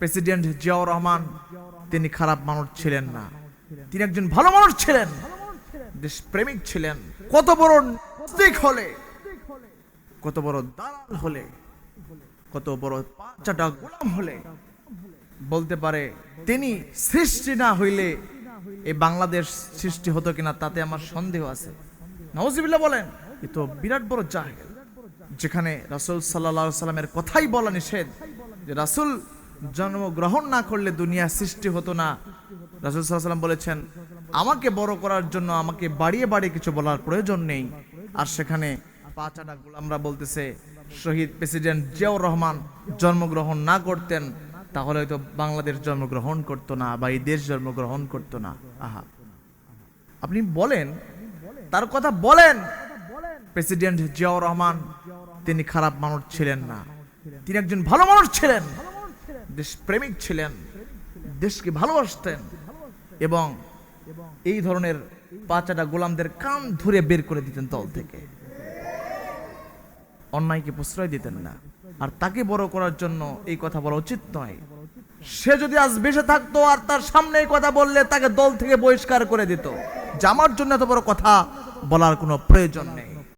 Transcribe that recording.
President Ziaur Rahman তিনি খারাপ মানুষ ছিলেন না, তিনি একজন ভালো মানুষ ছিলেন, দেশপ্রেমিক ছিলেন। কত বড় নাস্তিক হলে, কত বড় দালাল হলে, কত বড় পাঁচটা গোলাম হলে বলতে পারে তিনি সৃষ্টি না হইলে এই বাংলাদেশ সৃষ্টি হতো কিনা তাতে আমার সন্দেহ আছে। নাউজুবিল্লাহ বলেন, এ তো বিরাট বড় জাহেল। যেখানে রাসূল সাল্লাল্লাহু আলাইহি সাল্লামের কথাই বলা নিষেধ, যে রাসূল জন্মগ্রহণ না করলে দুনিয়া সৃষ্টি হতো না। রাসূল সাল্লাল্লাহু আলাইহি সাল্লাম বলেছেন, আমাকে বড় করার জন্য আমাকে বাড়িয়ে বাড়িয়ে কিছু বলার প্রয়োজন নেই। আর সেখানে পাঁচটা গোলামরা বলতেছে শহীদ প্রেসিডেন্ট জিয়াউর রহমান জন্মগ্রহণ না করতেন তাহলে হয়তো বাংলাদেশ জন্মগ্রহণ করতো না বা এই দেশ জন্মগ্রহণ করতো না। আহা, আপনি বলেন, তার কথা বলেন, প্রেসিডেন্ট জিয়াউর রহমান তিনি খারাপ মানুষ ছিলেন না, তিনি একজন ভালো মানুষ ছিলেন, দেশপ্রেমিক ছিলেন, দেশকে ভালোবাসতেন এবং এই ধরনের পাঁচটা গোলামদের কান ধরে বের করে দিতেন তল থেকে, অন্যায়কে প্রশ্রয় দিতেন না। আর তাকে বড় করার জন্য এই কথা বলা উচিত নয়। সে যদি আজ বেঁচে থাকতো আর তার সামনে এই কথা বললে তাকে দল থেকে বহিষ্কার করে দিত, যে আমার জন্য এত বড় কথা বলার কোনো প্রয়োজন নেই।